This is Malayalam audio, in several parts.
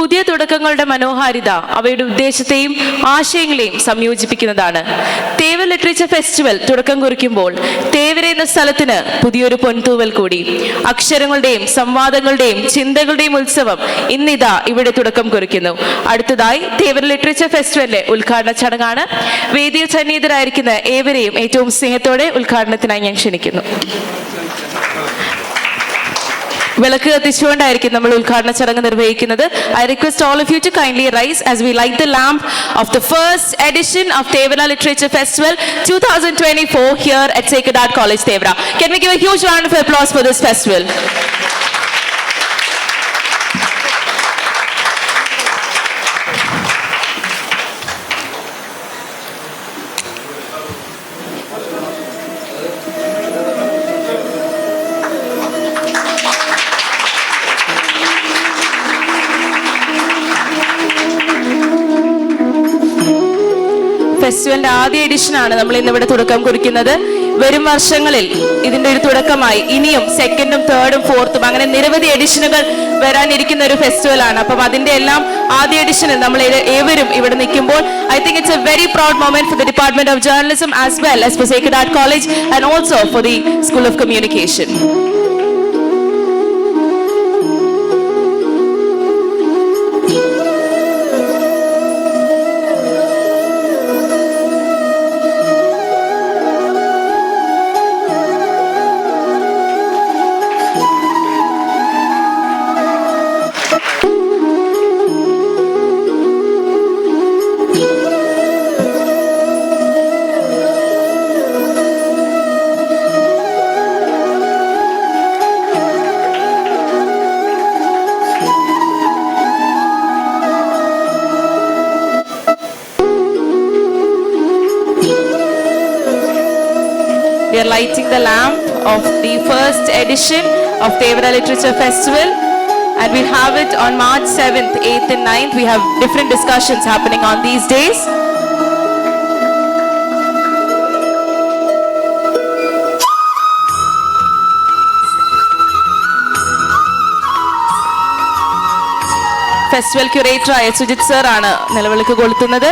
പുതിയ തുടക്കങ്ങളുടെ മനോഹാരിത അവയുടെ ഉദ്ദേശത്തെയും ആശയങ്ങളെയും സംയോജിപ്പിക്കുന്നതാണ്. തേവർ ലിറ്ററേച്ചർ ഫെസ്റ്റിവൽ തുടക്കം കുറിക്കുമ്പോൾ തേവര എന്ന സ്ഥലത്തിന് പുതിയൊരു പൊൻതൂവൽ കൂടി. അക്ഷരങ്ങളുടെയും സംവാദങ്ങളുടെയും ചിന്തകളുടെയും ഉത്സവം ഇന്നിതാ ഇവിടെ തുടക്കം കുറിക്കുന്നു. അടുത്തതായി തേവർ ലിറ്ററേച്ചർ ഫെസ്റ്റിവലിലെ ഉദ്ഘാടന ചടങ്ങാണ്. വേദിയിൽ സന്നിഹിതരായിരിക്കുന്ന ഏവരെയും ഏറ്റവും സ്നേഹത്തോടെ ഉദ്ഘാടനത്തിനായി ഞാൻ ക്ഷണിക്കുന്നു. വിളക്ക് കത്തിച്ചുകൊണ്ടായിരിക്കും നമ്മൾ ഉദ്ഘാടന ചടങ്ങ് നിർവഹിക്കുന്നത്. I request all of you to kindly rise as we light the lamp of the first edition of Tevara Literature Festival 2024 here at Sacred Heart College, Tevara. Can we give a huge round of applause for this festival? ഫെസ്റ്റിവലിന്റെ ആദ്യ എഡിഷനാണ് നമ്മൾ ഇന്നിവിടെ തുടക്കം കുറിക്കുന്നത്. വരും വർഷങ്ങളിൽ ഇതിന്റെ ഒരു തുടക്കമായി ഇനിയും സെക്കൻഡും തേർഡും ഫോർത്തും അങ്ങനെ നിരവധി എഡിഷനുകൾ വരാനിരിക്കുന്ന ഒരു ഫെസ്റ്റിവലാണ്. അപ്പം അതിന്റെ എല്ലാം ആദ്യ എഡിഷനിൽ നമ്മൾ ഏവരും ഇവിടെ നിൽക്കുമ്പോൾ I think it's a very proud moment for the department of journalism as well as for Sacred Heart College and also for the school of communication. We are lighting the lamp of the first edition of Tevara Literature Festival, and we have it on March 7th, 8th and 9th. We have different discussions happening on these days. Festival ക്യൂറേറ്ററായ സുജിത് സർ ആണ് നിലവിളക്ക് കൊളുത്തുന്നത്.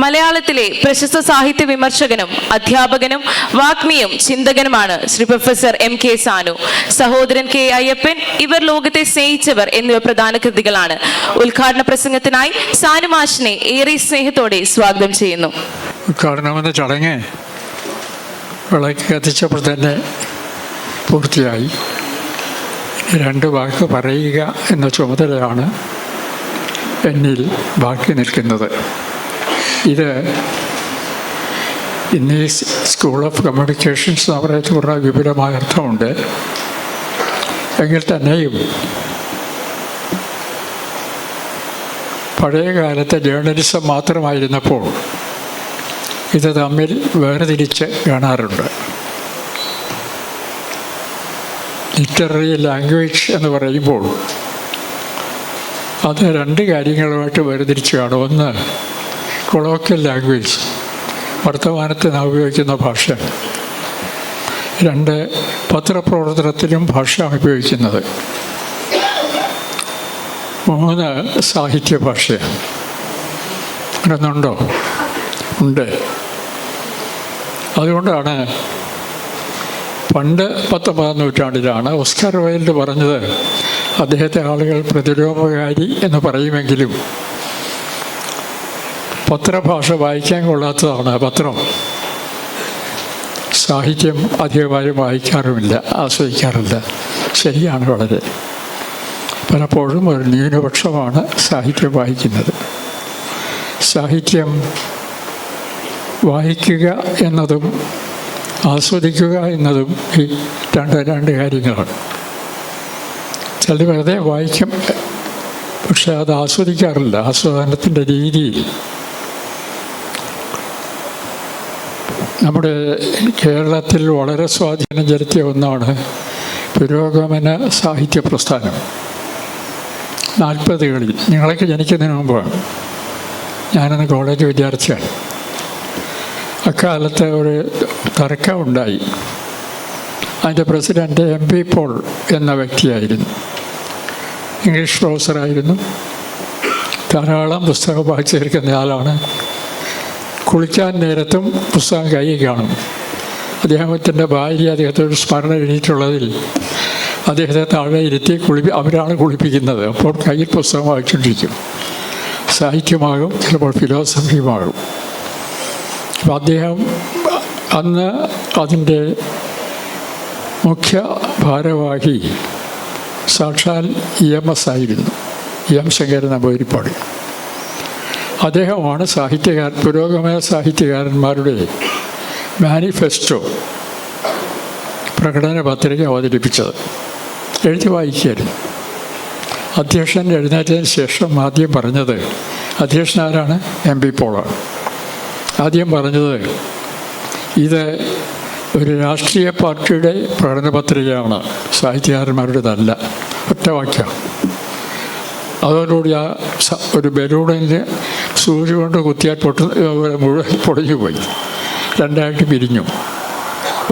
മലയാളത്തിലെ പ്രശസ്ത സാഹിത്യ വിമർശകനും അധ്യാപകനും വാഗ്മിയും ചിന്തകനുമാണ് Shri professor MK Sanu. Sahodaran K Ayyappan, ഇവർ ലോകത്തെ സ്നേഹിച്ചവർ എന്നിവ പ്രധാന കൃതികളാണ്. ഉദ്ഘാടന പ്രസംഗത്തിനായി സാനു മാഷിനെ ഏറെ സ്നേഹത്തോടെ സ്വാഗതം ചെയ്യുന്നു. ഉദ്ഘാടനമെന്ന ചടങ്ങ് വിളക്ക് കത്തിച്ചപ്പോൾ തന്നെ പൂർത്തിയായി. 2 വാക്ക് പറയുക എന്ന ചുമതലയാണ് എന്നിൽ ബാക്കി നിൽക്കുന്നത്. ഇത് ഇന്ന് ഈ സ്കൂൾ ഓഫ് കമ്മ്യൂണിക്കേഷൻസ് എന്ന് പറയുന്നത് കുറേ വിപുലമായ അർത്ഥമുണ്ട്. എങ്കിൽ തന്നെയും പഴയ കാലത്തെ ജേർണലിസം മാത്രമായിരുന്നപ്പോൾ ഇത് തമ്മിൽ വേർതിരിച്ച് കാണാറുണ്ട്. ലിറ്റററി ലാംഗ്വേജ് എന്ന് പറയുമ്പോൾ അത് 2 കാര്യങ്ങളുമായിട്ട് വേർതിരിച്ച് കാണും. ഒന്ന് കൊളോക്കിയൽ ലാംഗ്വേജ്, വർത്തമാനത്തിൽ നാം ഉപയോഗിക്കുന്ന ഭാഷ. 2 പത്രപ്രവർത്തനത്തിലും ഭാഷ ഉപയോഗിക്കുന്നത്. 3 സാഹിത്യ ഭാഷ. അങ്ങനെയൊന്നുണ്ടോ? ഉണ്ട്. അതുകൊണ്ടാണ് പണ്ട് 19ാം നൂറ്റാണ്ടിലാണ് ഓസ്കാർ വൈൽഡ് പറഞ്ഞത്, അദ്ദേഹത്തെ ആളുകൾ പ്രതിരോധകാരി എന്ന് പറയുമെങ്കിലും പത്രഭാഷ വായിക്കാൻ കൊള്ളാത്തതാണ് പത്രം. സാഹിത്യം അധികമാരും വായിക്കാറുമില്ല, ആസ്വദിക്കാറില്ല. ശരിയാണ്. വളരെ പലപ്പോഴും ഒരു ന്യൂനപക്ഷമാണ് സാഹിത്യം വായിക്കുന്നത്. സാഹിത്യം വായിക്കുക എന്നതും ആസ്വദിക്കുക എന്നതും ഈ രണ്ട് കാര്യങ്ങളാണ്. ചിലർ വെറുതെ വായിക്കും, പക്ഷെ അത് ആസ്വദിക്കാറില്ല. ആസ്വാദനത്തിൻ്റെ രീതിയിൽ നമ്മുടെ കേരളത്തിൽ വളരെ സ്വാധീനം ചെലുത്തിയ ഒന്നാണ് പുരോഗമന സാഹിത്യ പ്രസ്ഥാനം. 40കളിൽ, നിങ്ങളൊക്കെ ജനിക്കുന്നതിന് മുമ്പാണ്. ഞാനന്ന് കോളേജ് വിദ്യാർത്ഥിയാണ്. അക്കാലത്ത് ഒരു തർക്കമുണ്ടായി. അതിൻ്റെ പ്രസിഡൻറ്റ് MP പോൾ എന്ന വ്യക്തിയായിരുന്നു. ഇംഗ്ലീഷ് പ്രൊഫസറായിരുന്നു. ധാരാളം പുസ്തകം വായിച്ചിരിക്കുന്ന ആളാണ്. കുളിക്കാൻ നേരത്തും പുസ്തകം കയ്യിൽ കാണും. അദ്ദേഹത്തിൻ്റെ ഭാര്യ അദ്ദേഹത്തോട് സ്മരണ എഴുതിയിട്ടുള്ളതിൽ അദ്ദേഹത്തെ താഴെ ഇരുത്തി അവരാണ് കുളിപ്പിക്കുന്നത്. അപ്പോൾ കയ്യിൽ പുസ്തകം വായിച്ചുകൊണ്ടിരിക്കും. സാഹിത്യമാകും, ചിലപ്പോൾ ഫിലോസഫിയുമാകും. അപ്പം അദ്ദേഹം അന്ന് അതിൻ്റെ മുഖ്യ ഭാരവാഹി സാക്ഷാൽ EMS ആയിരുന്നു, EM ശങ്കരൻ നമ്പൂതിരിപ്പാട്. അദ്ദേഹമാണ് പുരോഗമന സാഹിത്യകാരന്മാരുടെ മാനിഫെസ്റ്റോ പ്രകടന പത്രിക അവതരിപ്പിച്ചത്. എഴുതി വായിക്കുകയായിരുന്നു. അധ്യക്ഷൻ എഴുന്നേറ്റതിന് ശേഷം ആദ്യം പറഞ്ഞത്, അധ്യക്ഷൻ ആരാണ്? MP പോളാണ്. ആദ്യം പറഞ്ഞത്, ഇത് ഒരു രാഷ്ട്രീയ പാർട്ടിയുടെ പ്രകടന പത്രികയാണ്, സാഹിത്യകാരന്മാരുടേതല്ല. ഒറ്റവാക്യം. അതോടുകൂടി ഒരു ബലൂണിന് സൂചി കൊണ്ട് കുത്തിയാൽ മുഴുവൻ പൊളിഞ്ഞു പോയി, രണ്ടായിട്ട് പിരിഞ്ഞു.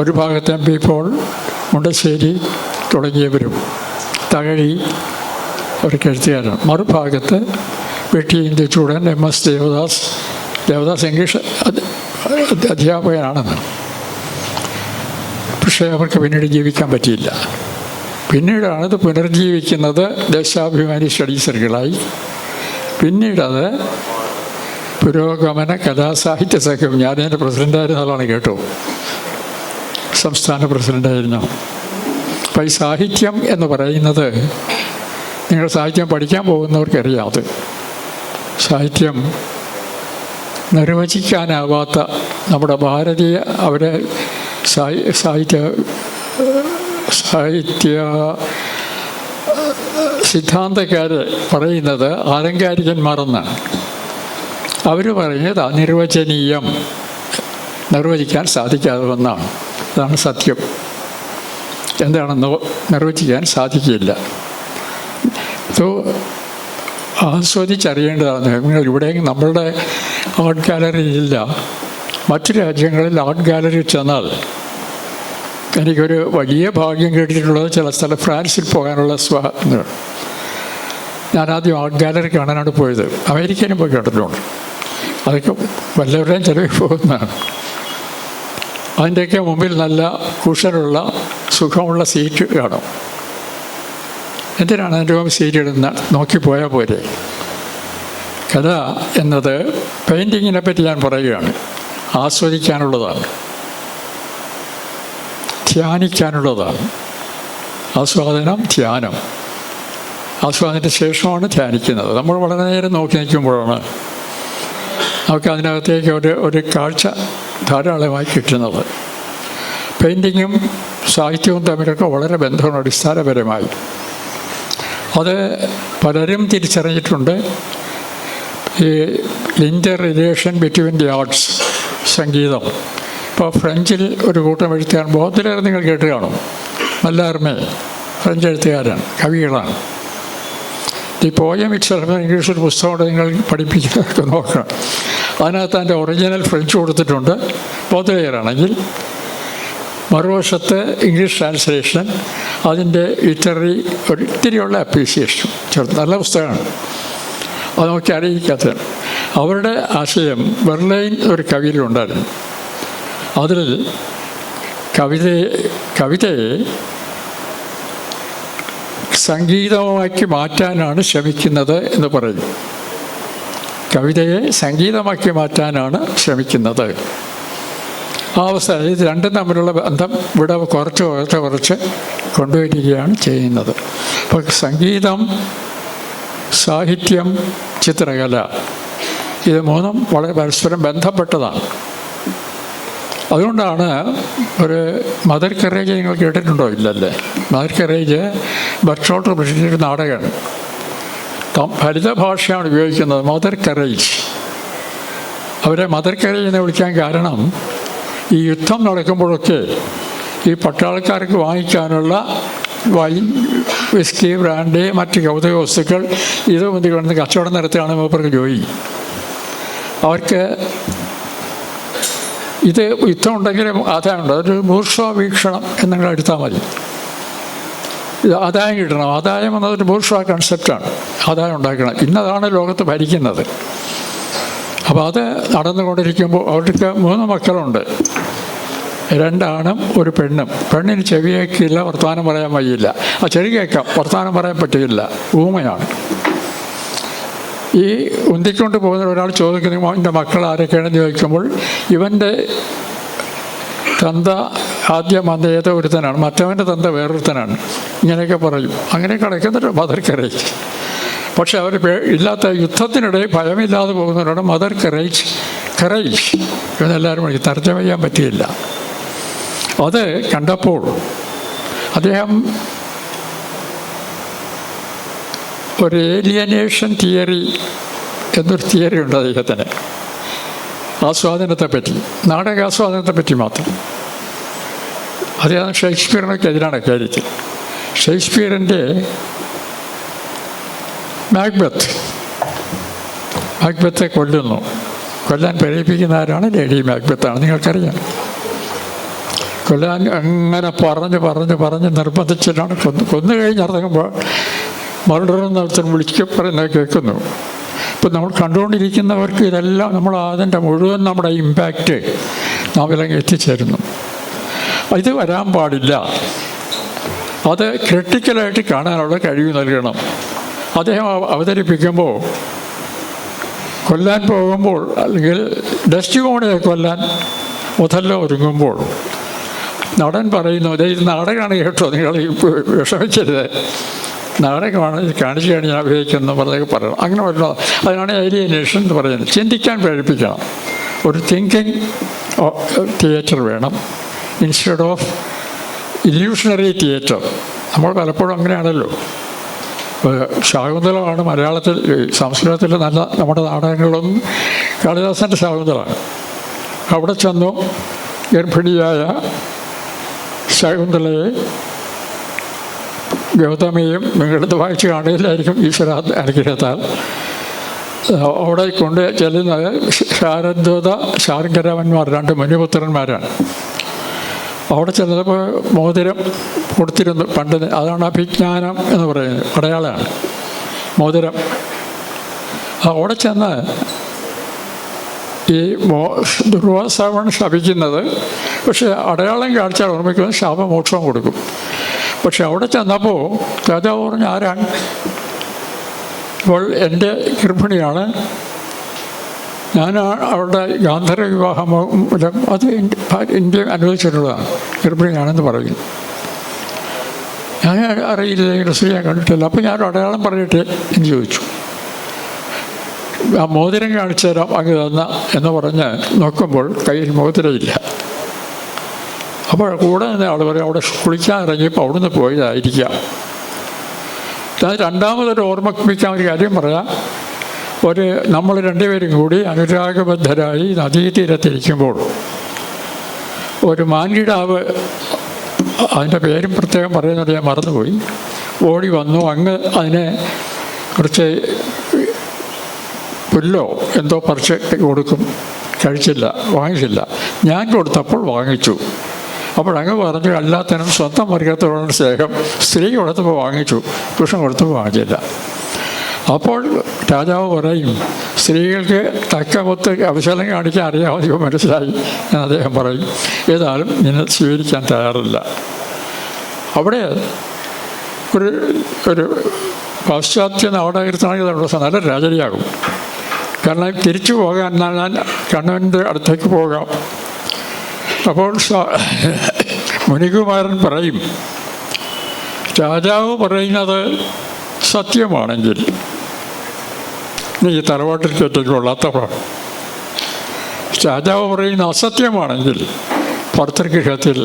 ഒരു ഭാഗത്ത് MP പോൾ, മുണ്ടശ്ശേരി തുടങ്ങിയവരും, തകഴി അവർക്ക് എഴുത്തുകാരാണ്. മറുഭാഗത്ത് വെട്ടി ഇന്ത്യച്ചൂടൻ, MS ദേവദാസ് ഇംഗ്ലീഷ് അധ്യാപകനാണെന്ന്. പക്ഷേ അവർക്ക് പിന്നീട് ജീവിക്കാൻ പറ്റിയില്ല. പിന്നീടാണ് ഇത് പുനർജീവിക്കുന്നത്. ദേശാഭിമാനി സ്റ്റഡി സർക്കിളായി. പിന്നീടത് പുരോഗമന കലാസാഹിത്യ സംഘം, ഞാനതിൻ്റെ പ്രസിഡൻ്റായിരുന്ന ആളാണ് കേട്ടോ, സംസ്ഥാന പ്രസിഡൻ്റായിരുന്നു. അപ്പം ഈ സാഹിത്യം എന്ന് പറയുന്നത്, നിങ്ങൾ സാഹിത്യം പഠിക്കാൻ പോകുന്നവർക്കറിയാം, അത് സാഹിത്യം നിർവചിക്കാനാവാത്ത നമ്മുടെ ഭാരതീയ അവരെ സാഹിത്യ സിദ്ധാന്തക്കാർ പറയുന്നത് ആലങ്കാരികന്മാരെന്നാണ്. അവർ പറയുന്നത് അനിർവചനീയം, നിർവചിക്കാൻ സാധിക്കാതെ ഒന്നാണ്. അതാണ് സത്യം. എന്താണെന്ന് നിർവചിക്കാൻ സാധിക്കില്ല. ആസ്വദിച്ചറിയേണ്ടതാണ്. നിങ്ങൾ ഇവിടെ നമ്മളുടെ ആർട്ട് ഗാലറി ഇല്ല. മറ്റു രാജ്യങ്ങളിൽ ആർട്ട് ഗാലറി ചെന്നാൽ, എനിക്കൊരു വലിയ ഭാഗ്യം കേട്ടിട്ടുള്ളത് ചില സ്ഥലം ഫ്രാൻസിൽ പോകാനുള്ള ഞാനാദ്യം ആർട്ട് ഗാലറി കാണാനാണ് പോയത്. അമേരിക്കയിലും പോയി കേട്ടിട്ടുണ്ട്. അതൊക്കെ വല്ലവരുടെയും ചിലവിൽ പോകുന്നതാണ്. അതിൻ്റെയൊക്കെ മുമ്പിൽ നല്ല കുഷനുള്ള സുഖമുള്ള സീറ്റ് കാണും. എന്തിനാണ് അതിൻ്റെ മുമ്പ് സീറ്റ് ഇടുന്ന? നോക്കിപ്പോയാൽ പോരെ. കഥ എന്നത് പെയിൻറ്റിങ്ങിനെ പറ്റി ഞാൻ പറയുകയാണ്. ആസ്വദിക്കാനുള്ളതാണ്, ധ്യാനിക്കാനുള്ളതാണ്. ആസ്വാദനം, ധ്യാനം. ആസ്വാദനത്തിന് ശേഷമാണ് ധ്യാനിക്കുന്നത്. നമ്മൾ വളരെ നേരം നോക്കി നിൽക്കുമ്പോഴാണ് നമുക്ക് അതിനകത്തേക്ക് ഒരു കാഴ്ച ധാരാളമായി കിട്ടുന്നത്. പെയിൻറ്റിങ്ങും സാഹിത്യവും തമ്മിലൊക്കെ വളരെ ബന്ധമാണ് അടിസ്ഥാനപരമായി. അത് പലരും തിരിച്ചറിഞ്ഞിട്ടുണ്ട്. ഈ ലിൻ്റർ റിലേഷൻ ബിറ്റ്വീൻ ദി ആർട്സ്, സംഗീതം. ഇപ്പോൾ ഫ്രഞ്ചിൽ ഒരു കൂട്ടം എഴുത്തുകാരൻ, ബോധലേറെ നിങ്ങൾ കേട്ട് കാണും. മല്ലാർമേ ഫ്രഞ്ച് എഴുത്തുകാരാണ്, കവികളാണ്. ഈ പോയം ഇറ്റ്സെൽഫ് ഇംഗ്ലീഷ് ഒരു പുസ്തകം നിങ്ങൾ പഠിപ്പിക്കുന്നതൊക്കെ നോക്കണം. അതിനകത്ത് അതിൻ്റെ ഒറിജിനൽ ഫ്രഞ്ച് കൊടുത്തിട്ടുണ്ട്, ബോധലേറാണെങ്കിൽ. മറുവശത്ത് ഇംഗ്ലീഷ് ട്രാൻസ്ലേഷൻ, അതിൻ്റെ ലിറ്റററി ഒത്തിരിയുള്ള അപ്രീസിയേഷൻ. നല്ല പുസ്തകമാണ്. അത് നോക്കി അറിയിക്കാത്തതാണ്. അവരുടെ ആശയം വെർലൈൻ ഒരു കവിയിലുണ്ടായിരുന്നു. അതിൽ കവിതയെ സംഗീതമാക്കി മാറ്റാനാണ് ശ്രമിക്കുന്നത് എന്ന് പറയും. കവിതയെ സംഗീതമാക്കി മാറ്റാനാണ് ശ്രമിക്കുന്നത്. ആ അവസ്ഥ ഇത് രണ്ടും തമ്മിലുള്ള ബന്ധം ഇവിടെ കുറച്ച് കൊണ്ടുവരികയാണ് ചെയ്യുന്നത്. അപ്പോൾ സംഗീതം, സാഹിത്യം, ചിത്രകല, ഇത് മൂന്നും വളരെ പരസ്പരം ബന്ധപ്പെട്ടതാണ്. അതുകൊണ്ടാണ് ഒരു മദർ കറേജ് നിങ്ങൾ കേട്ടിട്ടുണ്ടോ? ഇല്ലല്ലേ. മദർ കറേജ് ബർട്രോട്ട് ബ്രിട്ടീഷ് നാടകമാണ്. ഹരിത ഭാഷയാണ് ഉപയോഗിക്കുന്നത്, മദർ കറേജ്. അവരെ മദർ കറേജ് എന്ന് വിളിക്കാൻ കാരണം, ഈ യുദ്ധം നടക്കുമ്പോഴൊക്കെ ഈ പട്ടാളക്കാർക്ക് വാങ്ങിക്കാനുള്ള വൈൻ, വിസ്കി, ബ്രാൻഡി, മറ്റ് കൗതുക വസ്തുക്കൾ ഇത് മുന്തി കിടന്ന് കച്ചവടം നടത്തുകയാണ് മൂപ്പർക്ക് ജോലി. അവർക്ക് ഇത് യുദ്ധം ഉണ്ടെങ്കിലും അതാണ്, അതൊരു ബൂർഷ്വാ വീക്ഷണം എന്നങ്ങൾ എടുത്താൽ മതി. ആദായം കിട്ടണം. ആദായം എന്നതൊരു ബൂർഷ്വാ കൺസെപ്റ്റാണ്. ആദായം ഉണ്ടാക്കണം. ഇന്നതാണ് ലോകത്ത് ഭരിക്കുന്നത്. അപ്പോൾ അത് നടന്നുകൊണ്ടിരിക്കുമ്പോൾ അവർക്ക് 3 മക്കളുണ്ട്. 2 ആണും 1 പെണ്ണും. പെണ്ണിന് ചെവി കേൾക്കില്ല, വർത്തമാനം പറയാൻ വയ്യില്ല. ആ ചെവി കേൾക്കാം, വർത്തമാനം പറയാൻ പറ്റില്ല, ഊമയാണ്. ഈ ഉന്തിക്കൊണ്ട് പോകുന്ന ഒരാൾ ചോദിക്കുന്നു എൻ്റെ മക്കൾ ആരൊക്കെയാണെന്ന് ചോദിക്കുമ്പോൾ ഇവൻ്റെ തന്ത ആദ്യം വന്ന ഏതോ ഒരുത്തനാണ്, മറ്റവൻ്റെ തന്ത വേറൊരുത്തനാണ്, ഇങ്ങനെയൊക്കെ പറയും. അങ്ങനെ കിടക്കുന്നൊരു മദർ കറേജ്. പക്ഷെ അവർ ഇല്ലാത്ത യുദ്ധത്തിനിടെ ഭയമില്ലാതെ പോകുന്നവരാണ് മദർ കറേജ്. കറേജ് ഇവനെല്ലാവരും എനിക്ക് തർജ്ജമ ചെയ്യാൻ പറ്റിയില്ല. അത് കണ്ടപ്പോൾ അദ്ദേഹം ഒരു ഏലിയനേഷൻ തിയറി എന്നൊരു തിയറി ഉണ്ട് അദ്ദേഹത്തിന്. ആസ്വാദനത്തെപ്പറ്റി, നാടകാസ്വാദനത്തെപ്പറ്റി മാത്രം. അദ്ദേഹം ഷേക്സ്പിയറിനൊക്കെ എതിരാണ് കാര്യത്തിൽ. ഷേക്സ്പിയറിൻ്റെ മാക്ബത്തെ കൊല്ലാൻ പ്രേരിപ്പിക്കുന്ന ആരാണ്? ലേഡി മാക്ബത്താണ്. നിങ്ങൾക്കറിയാം. കൊല്ലാൻ അങ്ങനെ പറഞ്ഞ് നിർബന്ധിച്ചിട്ടാണ് കൊന്നു കഴിഞ്ഞിറങ്ങുമ്പോൾ മർഡറെന്ന് ഒരുത്തൻ പറയുന്നത് കേൾക്കുന്നു. ഇപ്പം നമ്മൾ കണ്ടുകൊണ്ടിരിക്കുന്നവർക്ക് ഇതെല്ലാം അതിൻ്റെ മുഴുവൻ നമ്മുടെ ഇമ്പാക്റ്റ് നാമിലങ്ങ് എത്തിച്ചേരുന്നു. ഇത് വരാൻ പാടില്ല. അത് ക്രിട്ടിക്കലായിട്ട് കാണാനുള്ള കഴിവ് നൽകണം. അദ്ദേഹം അവതരിപ്പിക്കുമ്പോൾ കൊല്ലാൻ പോകുമ്പോൾ, അല്ലെങ്കിൽ ഡെസ്റ്റിമോണിയെ കൊല്ലാൻ ഒഥല്ലോ ഒരുങ്ങുമ്പോൾ നടൻ പറയുന്നു, ഇത് നാടകമാണ് കേട്ടോ, നിങ്ങൾ വിഷമിച്ചരുത്, നാടകമാണ്, ഇത് കാണിച്ചു ഞാൻ ഉപയോഗിക്കുന്നു പറഞ്ഞതൊക്കെ പറയണം. അങ്ങനെ വരണം. അതിനാണ് ഏലിയനേഷൻ എന്ന് പറയുന്നത്. ചിന്തിക്കാൻ പ്രേരിപ്പിക്കണം. ഒരു തിങ്കിങ് തിയേറ്റർ വേണം ഇൻസ്റ്റെഡ് ഓഫ് ഇല്യൂഷണറി തിയേറ്റർ. നമ്മൾ പലപ്പോഴും അങ്ങനെയാണല്ലോ. ശാകുന്തളമാണ് മലയാളത്തിൽ, സംസ്കൃതത്തിൽ നല്ല നമ്മുടെ നാടകങ്ങളൊന്നും കാളിദാസൻ്റെ ശാകുന്തളമാണ്. അവിടെ ചെന്നു ഗർഭിണിയായ ശകുന്തളയെ ഗൗതമിയും നിങ്ങളടുത്ത് വായിച്ച് കാണുകയില്ലായിരിക്കും ഈശ്വര അനുഗ്രഹത്താൽ. അവിടെ കൊണ്ട് ചെല്ലുന്നത് ശാരദ്വത ശാർങ്കരവന്മാർ, 2 മുനിപുത്രന്മാരാണ്. അവിടെ ചെന്നപ്പോൾ മോതിരം കൊടുത്തിരുന്നു പണ്ട്. അതാണ് അഭിജ്ഞാനം എന്ന് പറയുന്നത്, അടയാളമാണ് മോതിരം. അവിടെ ചെന്ന് ഈ ദുർവാസാവാണ് ശപിക്കുന്നത്. പക്ഷേ അടയാളം കാണിച്ചാൽ ഓർമ്മിക്കുന്നത് ശാപമോക്ഷവും കൊടുക്കും. പക്ഷെ അവിടെ ചെന്നപ്പോൾ രാജാവ് പറഞ്ഞു, ആരാണ്? ഇപ്പോൾ എൻ്റെ ഗർഭിണിയാണ്, ഞാൻ അവരുടെ ഗാന്ധർവ വിവാഹം അത് ഇന്ത്യ അനുവദിച്ചിട്ടുള്ളതാണ്, ഗർഭിണിയാണെന്ന് പറയുന്നു. ഞാൻ അറിയില്ല, ഇങ്ങനെ സ്ത്രീയെ കണ്ടിട്ടില്ല. അപ്പോൾ ഞാൻ അടയാളം പറഞ്ഞിട്ട് എന്ന് ചോദിച്ചു. ആ മോതിരം കാണിച്ചു തരാം അങ്ങ് തന്ന എന്ന് പറഞ്ഞ് നോക്കുമ്പോൾ കയ്യിൽ മോതിരമില്ല. അപ്പോൾ കൂടെ നിന്ന് ആൾ പറയും അവിടെ കുളിക്കാൻ ഇറങ്ങിയപ്പോൾ അവിടുന്ന് പോയതായിരിക്കാം. ഞാൻ രണ്ടാമതൊരു ഓർമ്മിപ്പിക്കാൻ ഒരു കാര്യം പറയാം. നമ്മൾ 2 പേരും കൂടി അനുരാഗബദ്ധരായി നദീതീരത്തിരിക്കുമ്പോൾ ഒരു മാൻകിടാവ്, അതിൻ്റെ പേരും പ്രത്യേകം പറയുന്നത് ഞാൻ മറന്നുപോയി, ഓടി വന്നു. അങ്ങ് അതിനെ കുറച്ച് പുല്ലോ എന്തോ പറിച്ച് കൊടുക്കും, വാങ്ങിച്ചില്ല. ഞാൻ കൊടുത്തപ്പോൾ വാങ്ങിച്ചു. അപ്പോഴങ്ങ് പറഞ്ഞു, എല്ലാത്തിനും സ്വന്തം വർഗത്തോടുള്ള സ്നേഹം, സ്ത്രീ കൊടുത്തപ്പോൾ വാങ്ങിച്ചു, പുരുഷൻ കൊടുത്തപ്പോൾ വാങ്ങിച്ചില്ല. അപ്പോൾ രാജാവ് പറയും, സ്ത്രീകൾക്ക് തക്കമൊത്ത് അവസരം കാണിക്കാൻ അറിയാമോ, മനസ്സിലായി എന്ന് അദ്ദേഹം പറയും. ഏതായാലും നിന്നെ സ്വീകരിക്കാൻ തയ്യാറില്ല. അവിടെ ഒരു പാശ്ചാത്യ നാടകത്തിനാണെങ്കിൽ നല്ല രാജരിയാകും. കാരണം തിരിച്ചു പോകാൻ ഞാൻ കണ്ണൻ്റെ അടുത്തേക്ക് പോകാം. അപ്പോൾ മുനികുമാരൻ പറയും, രാജാവ് പറയുന്നത് സത്യമാണെങ്കിൽ നീ തറവാട്ടിൽ കയറ്റിക്കൊള്ളാത്തവരാണ്. രാജാവ് പറയുന്ന അസത്യമാണെങ്കിൽ ഭർതൃഗൃഹത്തിൽ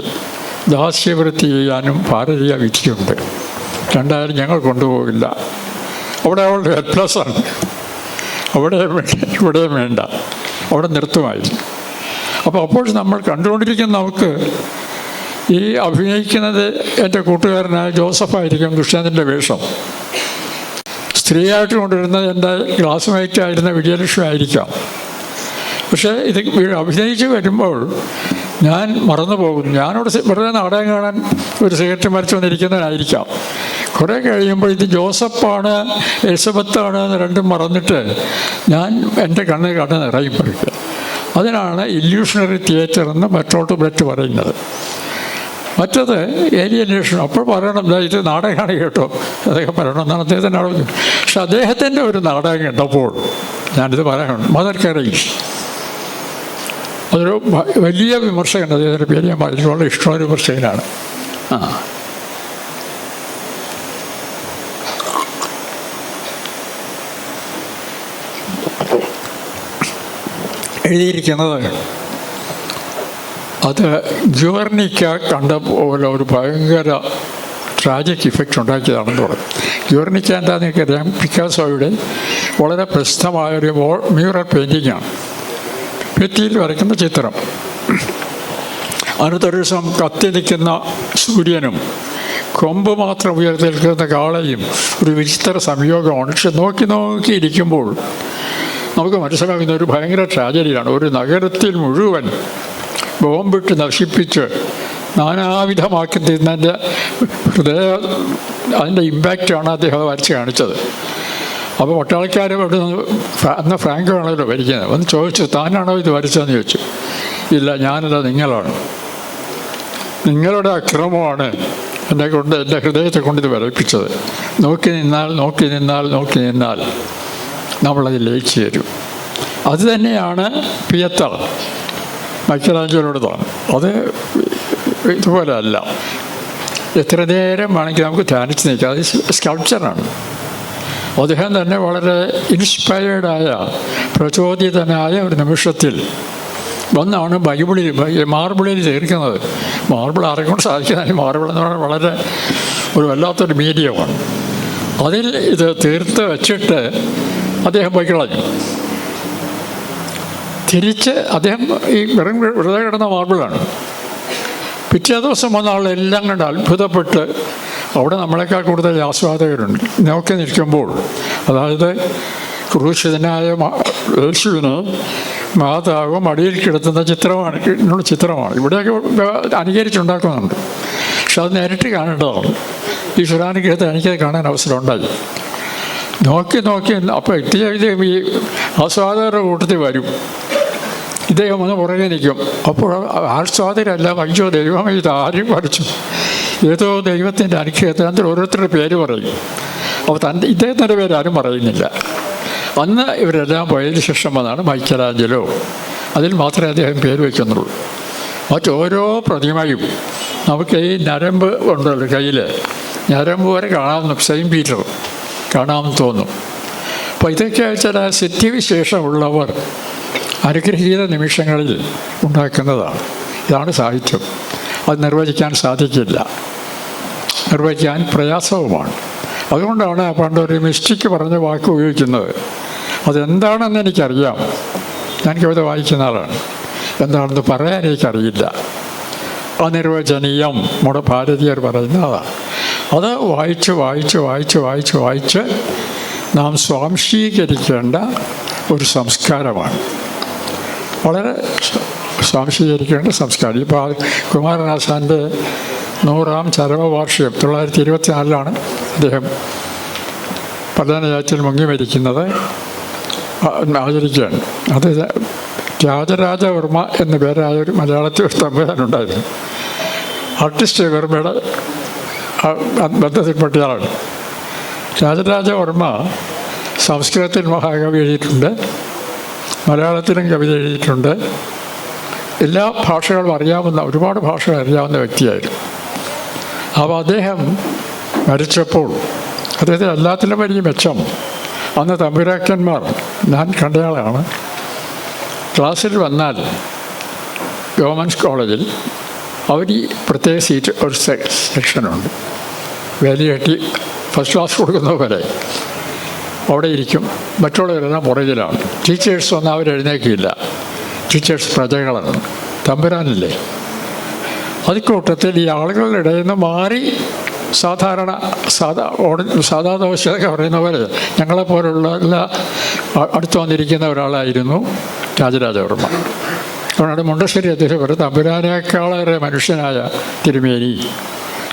ദാസ്യവൃത്തി ചെയ്യാനും ഭാരതീയ വിധിയുണ്ട്. രണ്ടായാലും ഞങ്ങൾ കൊണ്ടുപോകില്ല. അവിടെ അവളുടെ ഹെൽപ്ലെസ്സാണ്. അവിടെയും വേണ്ട, ഇവിടെയും വേണ്ട, അവിടെ നിർത്തുമായിരുന്നു. അപ്പോൾ നമ്മൾ കണ്ടുകൊണ്ടിരിക്കുന്ന നമുക്ക് ഈ അഭിനയിക്കുന്നത് എൻ്റെ കൂട്ടുകാരനായ ജോസഫായിരിക്കും, ദുഷ്യന്തൻ്റെ വേഷം. സ്ത്രീയായിട്ട് കൊണ്ടുവരുന്നത് എൻ്റെ ക്ലാസ്മേറ്റ് ആയിരുന്ന വിജയലക്ഷ്മി ആയിരിക്കാം. പക്ഷേ ഇത് അഭിനയിച്ച് വരുമ്പോൾ ഞാൻ മറന്നു പോകുന്നു. ഞാനവിടെ വെറുതെ നാടകം കാണാൻ ഒരു സിഗരറ്റ് മരിച്ചു വന്നിരിക്കുന്നവനായിരിക്കാം. കുറേ കഴിയുമ്പോൾ ഇത് ജോസഫാണ് എലിസബത്താണ് എന്ന് രണ്ടും മറന്നിട്ട് എൻ്റെ കണ്ണ് നിറയും പഠിക്കുക. അതിനാണ് ഇല്യൂഷണറി തിയേറ്റർ എന്ന് ബർട്ടോൾട്ട് ബ്രെറ്റ് പറയുന്നത്. മറ്റത് ഏലിയനേഷൻ. അപ്പോൾ പറയണം, ഇത് നാടകമാണ് കേട്ടോ, അദ്ദേഹം പറയണമെന്നാണ് അദ്ദേഹത്തിൻ്റെ ആളോചന. പക്ഷെ അദ്ദേഹത്തിൻ്റെ ഒരു നാടകം കണ്ടപ്പോൾ ഞാനിത് പറയണം, മദർ കറേജ്. അതൊരു വലിയ വിമർശകൻ, അദ്ദേഹത്തിൻ്റെ പേര് ഞാൻ എനിക്ക് വളരെ ഇഷ്ടമുള്ള വിമർശകനാണ്. എഴുതിയിരിക്കുന്നത് അത് ഗ്യുവർണിക്ക കണ്ട പോലെ ഒരു ഭയങ്കര ട്രാജിക് ഇഫക്റ്റ് ഉണ്ടാക്കിയതാണെന്ന് പറയും. ഗ്യുവർണിക്ക എന്താണെന്ന് എനിക്കറിയാം, പിക്കാസോയുടെ വളരെ പ്രസിദ്ധമായൊരു മ്യൂറൽ പെയിൻറ്റിങ്ങാണ്, ഭിത്തിയിൽ വരയ്ക്കുന്ന ചിത്രം. അടുത്തൊരു ദിവസം കത്തി നിൽക്കുന്ന സൂര്യനും കൊമ്പ് മാത്രം ഉയർത്തി നിൽക്കുന്ന കാളയും ഒരു വിചിത്ര സംയോഗമാണ്. പക്ഷെ നോക്കിയിരിക്കുമ്പോൾ നമുക്ക് മനസ്സിലാകുന്ന ഒരു ഭയങ്കര ട്രാജഡിയാണ്. ഒരു നഗരത്തിൽ മുഴുവൻ ബോംബിട്ട് നശിപ്പിച്ച് നാനാവിധമാക്കി തിന്നതിൻ്റെ അതിൻ്റെ ഇമ്പാക്റ്റാണ് അദ്ദേഹം വരച്ച് കാണിച്ചത്. അപ്പോൾ പട്ടാളക്കാർ അന്ന് ഫ്രാങ്കോ ആണല്ലോ വരയ്ക്കുന്നത്. വന്ന് ചോദിച്ചു, താനാണോ ഇത് വരച്ചതെന്ന് ചോദിച്ചു. ഇല്ല, ഞാനല്ല, നിങ്ങളാണ്. നിങ്ങളുടെ അക്രമമാണ് എൻ്റെ ഹൃദയത്തെ കൊണ്ട് ഇത് വരപ്പിച്ചത്. നോക്കി നിന്നാൽ നമ്മളത് ലയിച്ചു തരും. അത് തന്നെയാണ് പിയത്ത മൈക്കലാഞ്ചലോടേതാണ്. അത് ഇതുപോലെ അല്ല, എത്ര നേരം വേണമെങ്കിൽ നമുക്ക് ധ്യാനിച്ച് നിൽക്കാം. അത് സ്കൾപ്ചറാണ്. അദ്ദേഹം തന്നെ വളരെ ഇൻസ്പയർഡായ, പ്രചോദിതനായ ഒരു നിമിഷത്തിൽ ഒന്നാണ് മാർബിളിൽ തീർക്കുന്നത്. മാർബിൾ ആരെക്കൊണ്ട് സാധിക്കുന്നത്? മാർബിൾ എന്ന് പറഞ്ഞാൽ വളരെ ഒരു വല്ലാത്തൊരു മീഡിയമാണ്. അതിൽ ഇത് തീർത്ത് വെച്ചിട്ട് അദ്ദേഹം പോയി കളഞ്ഞു. തിരിച്ച് അദ്ദേഹം ഈ വെറുതെ കിടന്ന മാർബിളാണ്. പിറ്റേ ദിവസം വന്ന ആളെല്ലാം കണ്ട് അത്ഭുതപ്പെട്ട്, അവിടെ നമ്മളെക്കാൾ കൂടുതൽ ആസ്വാദകരുണ്ട്, നോക്കി നിൽക്കുമ്പോൾ. അതായത് ക്രൂശിതനായ യേശുവിന് മാതാവ് മടിയിൽ കിടത്തുന്ന ചിത്രമാണ് ഇവിടെയൊക്കെ അനുകരിച്ചുണ്ടാക്കുന്നുണ്ട്. പക്ഷെ അത് നേരിട്ട് കാണേണ്ടതാണ്. ഈ ഈശ്വരാനുഗ്രഹത്തിൽ എനിക്കത് കാണാൻ അവസരം ഉണ്ടായി. നോക്കി അപ്പോൾ ഇദ്ദേഹം ഈ ആസ്വാദകരുടെ കൂട്ടത്തിൽ വരും. ഇദ്ദേഹം ഒന്ന് പുറകെ നിൽക്കും. അപ്പോൾ ആസ്വാദകരെല്ലാം അയ്യോ ദൈവമേ, ഇത് ആരും പഠിച്ചു, ഏതോ ദൈവത്തിൻ്റെ അനുഗ്രഹത്തിൽ അതിൽ ഓരോരുത്തരുടെ പേര് പറയും. അപ്പോൾ ഇദ്ദേഹത്തിൻ്റെ പേര് ആരും പറയുന്നില്ല. അന്ന് ഇവരെല്ലാം പോയതിന് ശേഷം വന്നാണ് മൈക്കലാഞ്ചലോ. അതിൽ മാത്രമേ അദ്ദേഹം പേര് വയ്ക്കുന്നുള്ളൂ. മറ്റോരോ പ്രതിമയും നമുക്ക് ഈ ഞരമ്പ് ഉണ്ടല്ലോ കയ്യിൽ, ഞരമ്പ് വരെ കാണാമെന്ന്, സെയിൻറ്റ് പീറ്റർ കാണാമെന്ന് തോന്നും. അപ്പോൾ ഇതൊക്കെ ചില സിദ്ധിവിശേഷമുള്ളവർ അനുഗ്രഹീത നിമിഷങ്ങളിൽ ഉണ്ടാക്കുന്നതാണ്. ഇതാണ് സാഹിത്യം. അത് നിർവചിക്കാൻ സാധിക്കില്ല, നിർവചിക്കാൻ പ്രയാസവുമാണ്. അതുകൊണ്ടാണ് പണ്ടൊരു മിസ്റ്റിക്ക് പറഞ്ഞ വാക്ക് ഉപയോഗിക്കുന്നത്. അതെന്താണെന്ന് എനിക്കറിയാം, ഞാൻ കവിത വായിക്കുന്ന ആളാണ്, എന്താണെന്ന് പറയാൻ എനിക്കറിയില്ല. അനിർവചനീയം നമ്മുടെ ഭാരതീയർ പറയുന്ന അതാണ്. അത് വായിച്ച് നാം സ്വാംശീകരിക്കേണ്ട ഒരു സംസ്കാരമാണ്. വളരെ സ്വാംശീകരിക്കേണ്ട സംസ്കാരം. ഇപ്പോൾ കുമാരനാശാൻ്റെ 100ാം ചരമവാർഷികം 1924 അദ്ദേഹം പതനയാറ്റിൽ മുങ്ങി മരിക്കുന്നത് ആചരിക്കുകയാണ്. അത് രാജരാജവർമ്മ എന്ന പേരായ ഒരു മലയാളത്തിൽ ഒരു തമ്പുരാനുണ്ടായിരുന്നു. ആർട്ടിസ്റ്റ് വർമ്മയുടെ ബന്ധത്തിൽപ്പെട്ടയാളാണ്. രാജരാജവർമ്മ സംസ്കൃതത്തിൽ മഹാകവി എഴുതിയിട്ടുണ്ട്, മലയാളത്തിലും കവിത എഴുതിയിട്ടുണ്ട്. എല്ലാ ഭാഷകളും അറിയാവുന്ന, ഒരുപാട് ഭാഷകൾ അറിയാവുന്ന വ്യക്തിയായിരുന്നു. അപ്പോൾ അദ്ദേഹം മരിച്ചപ്പോൾ അദ്ദേഹത്തിന് എല്ലാത്തിലും വലിയ മെച്ചം, അന്ന് തമ്പുരാക്കന്മാർ, ഞാൻ കണ്ടയാളാണ്, ക്ലാസ്സിൽ വന്നാൽ ഗവൺമെൻറ് കോളേജിൽ അവർ ഈ പ്രത്യേക സീറ്റ് ഒരു സെക്ഷനുണ്ട്, വേലികെട്ടി ഫസ്റ്റ് ക്ലാസ് കൊടുക്കുന്ന പോലെ അവിടെ ഇരിക്കും. മറ്റുള്ളവരെല്ലാം പുറകിലാണ്. ടീച്ചേഴ്സ് വന്നാൽ അവരെഴുന്നേക്കില്ല. ടീച്ചേഴ്സ് പ്രജകളാണ്, തമ്പുരാനില്ലേ. അതുകൂട്ടത്തിൽ ഈ ആളുകളുടെ ഇടയിൽ നിന്ന് മാറി സാധാ ദോശയൊക്കെ പറയുന്ന പോലെ ഞങ്ങളെപ്പോലുള്ള എല്ലാ അടുത്ത് വന്നിരിക്കുന്ന ഒരാളായിരുന്നു രാജരാജവർമ്മ. അതുകൊണ്ടാണ് മുണ്ടശ്ശേരി അദ്ദേഹം പറയും, തമ്പുരാനേക്കാളേറെ മനുഷ്യനായ തിരുമേനി,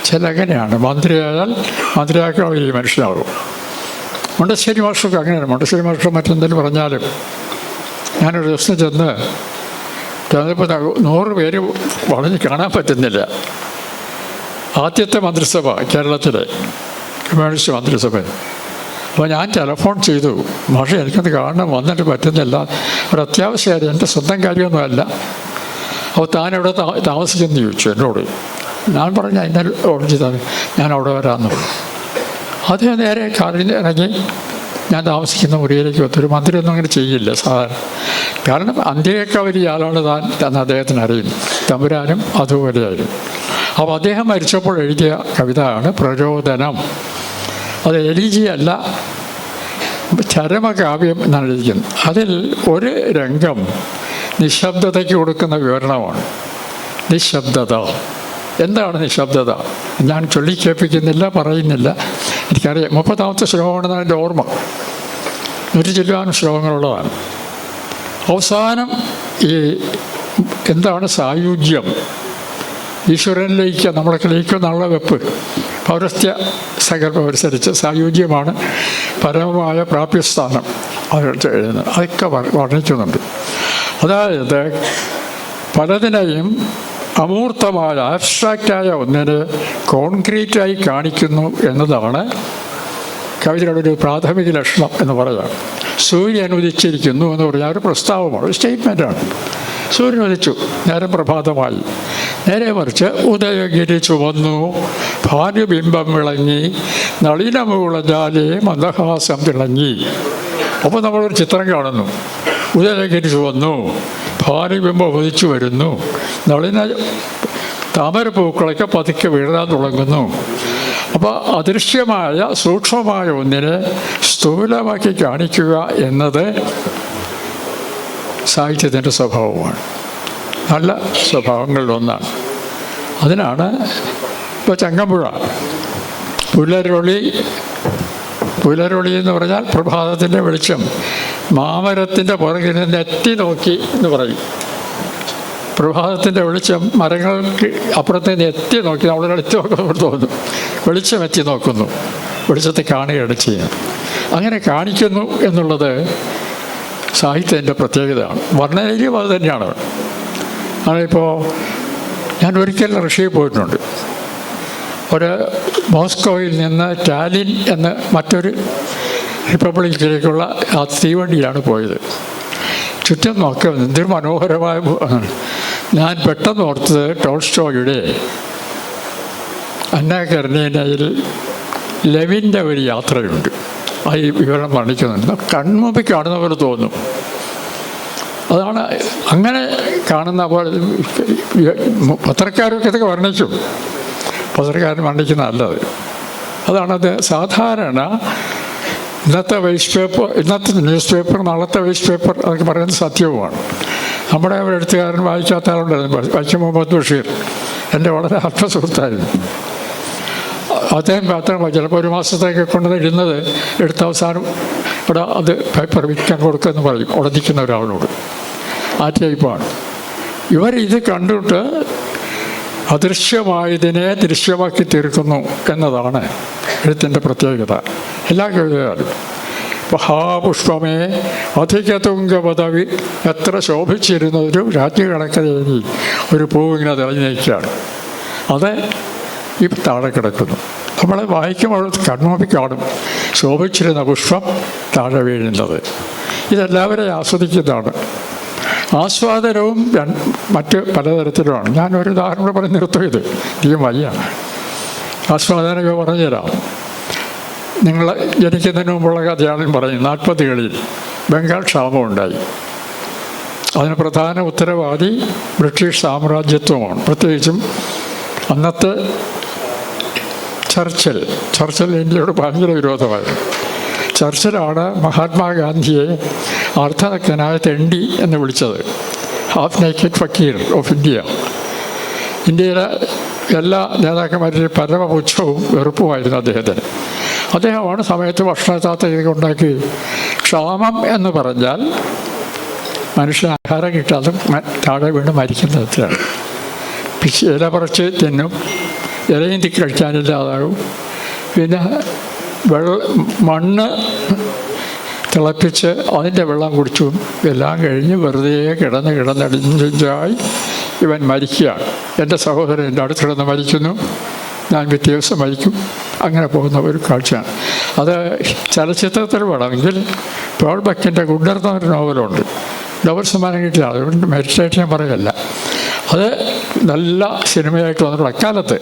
ചില അങ്ങനെയാണ്, മന്ത്രിയായാൽ മന്ത്രിയാക്കാൻ വലിയ മനുഷ്യനാകും. മുണ്ടശ്ശേരി മാഷൊക്കെ അങ്ങനെയാണ്. മുണ്ടശ്ശേരി മാഷ മറ്റെന്തെങ്കിലും പറഞ്ഞാലും ഞാനൊരു ദിവസം ചെന്നപ്പോൾ 100 പേര് വളഞ്ഞ് കാണാൻ പറ്റുന്നില്ല. ആദ്യത്തെ മന്ത്രിസഭ കേരളത്തിലെ കമ്മ്യൂണിസ്റ്റ് മന്ത്രിസഭ. അപ്പോൾ ഞാൻ ടെലഫോൺ ചെയ്തു, മാഷെ എനിക്കത് കാണണം, വന്നിട്ട് പറ്റുന്നില്ല, ഒരു അത്യാവശ്യമായിരുന്നു, എൻ്റെ സ്വന്തം കാര്യമൊന്നുമല്ല. അപ്പോൾ താൻ എവിടെ താമസിച്ചെന്ന് ചോദിച്ചു എന്നോട്. ഞാൻ പറഞ്ഞു അതിനെ ഓർഡർ ചെയ്താൽ ഞാൻ അവിടെ വരാമെന്നുള്ളൂ. അദ്ദേഹം നേരെ കാറിൽ ഇറങ്ങി ഞാൻ താമസിക്കുന്ന മുറിയിലേക്ക് വന്നു. ഒരു മന്ത്രിയൊന്നും അങ്ങനെ ചെയ്യില്ല സാധാരണ, കാരണം അന്ത്യയൊക്കെ വലിയ ആളാണ് താൻ എന്ന് അദ്ദേഹത്തിന് അറിയും. തമ്പുരാനും അതുപോലെയായിരുന്നു. അപ്പോൾ അദ്ദേഹം മരിച്ചപ്പോൾ എഴുതിയ കവിതയാണ് പ്രചോദനം. അത് എലിജിയല്ല, ചരമകാവ്യം എന്നാണ് എഴുതിയിരിക്കുന്നത്. അതിൽ ഒരു രംഗം നിശബ്ദതയ്ക്ക് കൊടുക്കുന്ന വിവരണമാണ്. നിശബ്ദത. എന്താണ് നിശബ്ദത? ഞാൻ ചൊല്ലിക്കേൾപ്പിക്കുന്നില്ല, പറയുന്നില്ല, എനിക്കറിയാം. 30ാമത്തെ ശ്ലോകമാണെന്നാണ് എൻ്റെ ഓർമ്മ. 100 ചില്ലാനും ശ്ലോകങ്ങളുള്ളതാണ്. അവസാനം ഈ എന്താണ് സായുജ്യം, ഈശ്വരനിലേക്ക് നമ്മളൊക്കെ ലയിക്കുന്നുള്ള വെപ്പ്, പൗരസ്ത്യ സങ്കല്പം അനുസരിച്ച് സായുജ്യമാണ് പരമമായ പ്രാപ്യസ്ഥാനം അതെടുത്ത് എഴുതുന്നത്. അതൊക്കെ വർണ്ണിക്കുന്നുണ്ട്. അതായത് പലതിനെയും അമൂർത്തമായ ആബ്സ്ട്രാക്റ്റായ ഒന്നിനെ കോൺക്രീറ്റായി കാണിക്കുന്നു എന്നതാണ് കവിതയുടെ ഒരു പ്രാഥമിക ലക്ഷണം എന്ന് പറയാം. സൂര്യൻ ഉദിച്ചിരിക്കുന്നു എന്ന് പറഞ്ഞാൽ ഒരു പ്രസ്താവമാണ്, ഒരു സ്റ്റേറ്റ്മെൻറ്റാണ്. സൂര്യൻ ഉദിച്ചു, നേരം പ്രഭാതമായി. നേരെ മറിച്ച് ഉദയഗിരി ചുവന്നു, ഭാനുബിംബം വിളങ്ങി, നളിനമുളഞ്ഞാലേ മന്ദഹാസം തിളങ്ങി. അപ്പോൾ നമ്മളൊരു ചിത്രം കാണുന്നു. ഉദയഗിരി ചുവന്നു, ഭാനുബിംബം ഉദിച്ചു വരുന്നു, നളിന താമരപ്പൂക്കളൊക്കെ പതുക്കെ വീഴാൻ തുടങ്ങുന്നു. അപ്പോൾ അദൃശ്യമായ സൂക്ഷ്മമായ ഒന്നിനെ സ്ഥൂലമാക്കി കാണിക്കുക എന്നത് സാഹിത്യത്തിൻ്റെ സ്വഭാവമാണ്, നല്ല സ്വഭാവങ്ങളിലൊന്നാണ്. അതിനാണ് ഇപ്പോൾ ചങ്ങമ്പുഴ പുലരൊളി എന്ന് പറഞ്ഞാൽ പ്രഭാതത്തിൻ്റെ വെളിച്ചം, മാമരത്തിൻ്റെ പുറകിൽ നിന്ന് എത്തി നോക്കി എന്ന് പറയും. പ്രഭാതത്തിൻ്റെ വെളിച്ചം മരങ്ങൾക്ക് അപ്പുറത്ത് നിന്ന് എത്തി നോക്കി, നമ്മളൊരു എത്തി നോക്കുമ്പോൾ തോന്നും വെളിച്ചം എത്തി നോക്കുന്നു, വെളിച്ചത്തെ കാണുകയാണ് ചെയ്യുന്നത്. അങ്ങനെ കാണിക്കുന്നു എന്നുള്ളത് സാഹിത്യത്തിൻ്റെ പ്രത്യേകതയാണ്. വർണ്ണനയിലും അത് തന്നെയാണ്. അതിപ്പോൾ ഞാൻ ഒരിക്കൽ റഷ്യയിൽ പോയിട്ടുണ്ട്. ഒരു മോസ്കോയിൽ നിന്ന് ടാലിൻ എന്ന മറ്റൊരു റിപ്പബ്ലിക്കിലേക്കുള്ള ആ തീവണ്ടിയിലാണ് പോയത്. ചുറ്റും നോക്കുക, എന്തൊരു മനോഹരമായ. ഞാൻ പെട്ടെന്ന് ഓർത്തത് ടോൾസ്റ്റോയുടെ അന്നാ കരനീനയിൽ ലെവിൻ്റെ ഒരു യാത്രയുണ്ട്. ആ ഈ വിവരണം വർണ്ണിക്കുന്നുണ്ട്. കൺമുമ്പിൽ കാണുന്ന പോലെ തോന്നും. അതാണ് അങ്ങനെ കാണുന്ന പോലെ. പത്രക്കാരൊക്കെ ഇതൊക്കെ വർണ്ണിച്ചു, പത്രക്കാരൻ വർണ്ണിക്കുന്നതല്ലത്. അതാണത്. സാധാരണ ഇന്നത്തെ ന്യൂസ് പേപ്പർ, നാളത്തെ വേസ്റ്റ് പേപ്പർ അതൊക്കെ പറയുന്നത് സത്യവുമാണ്. നമ്മുടെ എഴുത്തുകാരൻ വായിക്കാത്ത ആളുണ്ടായിരുന്നു, വൈക്കം മുഹമ്മദ് ബഷീർ, എൻ്റെ വളരെ ആത്മസുഹൃത്തായിരുന്നു. അദ്ദേഹം പത്രം ചിലപ്പോൾ 1 മാസത്തേക്ക് കൊണ്ടുവന്നിരുന്നത് എടുത്ത അവസാനം ഇവിടെ അത് പേപ്പർ വിൽക്കാൻ കൊടുക്കുമെന്ന് പറയും അവിടെ നിൽക്കുന്ന ഒരാളിനോട്. ആ ടൈപ്പാണ് ഇവർ. ഇത് കണ്ടിട്ട് അദൃശ്യമായതിനെ ദൃശ്യമാക്കി തീർക്കുന്നു എന്നതാണ് എഴുത്തിൻ്റെ പ്രത്യേകത. എല്ലാ കവിതകളും മഹാപുഷ്പമേ അധിക തുംഗപദവി, എത്ര ശോഭിച്ചിരുന്നൊരു രാജ്ഞി കണക്കതേനി ഒരു പൂവിങ്ങനെ തെളിഞ്ഞു നിൽക്കുകയാണ്. അത് ഈ താഴെ കിടക്കുന്നു. നമ്മളെ വായിക്കുമ്പോൾ കണ്ണോപ്പി കാണും ശോഭിച്ചിരുന്ന പുഷ്പം താഴെ വീഴുന്നത്. ഇതെല്ലാവരെയും ആസ്വദിക്കുന്നതാണ്. ആസ്വാദനവും മറ്റ് പലതരത്തിലുമാണ്. ഞാനൊരു ഉദാഹരണം പറഞ്ഞ് നിർത്തിയത് ഇതും വയ്യ. ആസ്വാദനമൊക്കെ പറഞ്ഞുതരാം. നിങ്ങൾ ജനിക്കുന്നതിന് മുമ്പുള്ള കഥയാണ് പറയും. 40കളിൽ ബംഗാൾ ക്ഷാമം ഉണ്ടായി. അതിന് പ്രധാന ഉത്തരവാദി ബ്രിട്ടീഷ് സാമ്രാജ്യത്വമാണ്. പ്രത്യേകിച്ചും അന്നത്തെ ചർച്ചിൽ ഇന്ത്യയോട് ഭയങ്കര വിരോധമായിരുന്നു. ചർച്ചിലാണ് മഹാത്മാഗാന്ധിയെ അർദ്ധനഗ്നനായ തെണ്ടി എന്ന് വിളിച്ചത്. ഹാഫ് നേക്കഡ് ഫക്കീർ ഓഫ് ഇന്ത്യ. ഇന്ത്യയിലെ എല്ലാ നേതാക്കന്മാരുടെ പരമപുച്ഛവും വെറുപ്പുമായിരുന്നു അദ്ദേഹത്തിന്. അദ്ദേഹമാണ് സമയത്ത് ഭക്ഷണത്താത്ത ഉണ്ടാക്കി. ക്ഷാമം എന്ന് പറഞ്ഞാൽ മനുഷ്യന് ആഹാരം കിട്ടാതെ താഴെ വീണ് മരിക്കുന്ന തരത്തിലാണ്. ഇല പറിച്ച് തിന്നും, ഇലയും കഴിക്കാനില്ലാതാകും. പിന്നെ മണ്ണ് തിളപ്പിച്ച് അതിൻ്റെ വെള്ളം കുടിച്ചും എല്ലാം കഴിഞ്ഞ് വെറുതെ കിടന്നടിഞ്ചായി ഇവൻ മരിക്കുകയാണ്. എൻ്റെ സഹോദരൻ എൻ്റെ അടുത്ത് കിടന്ന് മരിക്കുന്നു, ഞാൻ പിറ്റേ ദിവസം മരിക്കും. അങ്ങനെ പോകുന്ന ഒരു കാഴ്ചയാണ്. അത് ചലച്ചിത്രത്തിൽ വേണമെങ്കിൽ പോൾ ബക്കിൻ്റെ ഗുണ്ടർ എന്നൊരു നോവലുണ്ട്. നോവൽ സമ്മാനം കിട്ടിയ അതുകൊണ്ട് മെരിറ്റായിട്ട് ഞാൻ പറയല്ല. അത് നല്ല സിനിമയായിട്ട് വന്നിട്ടുള്ള അക്കാലത്ത്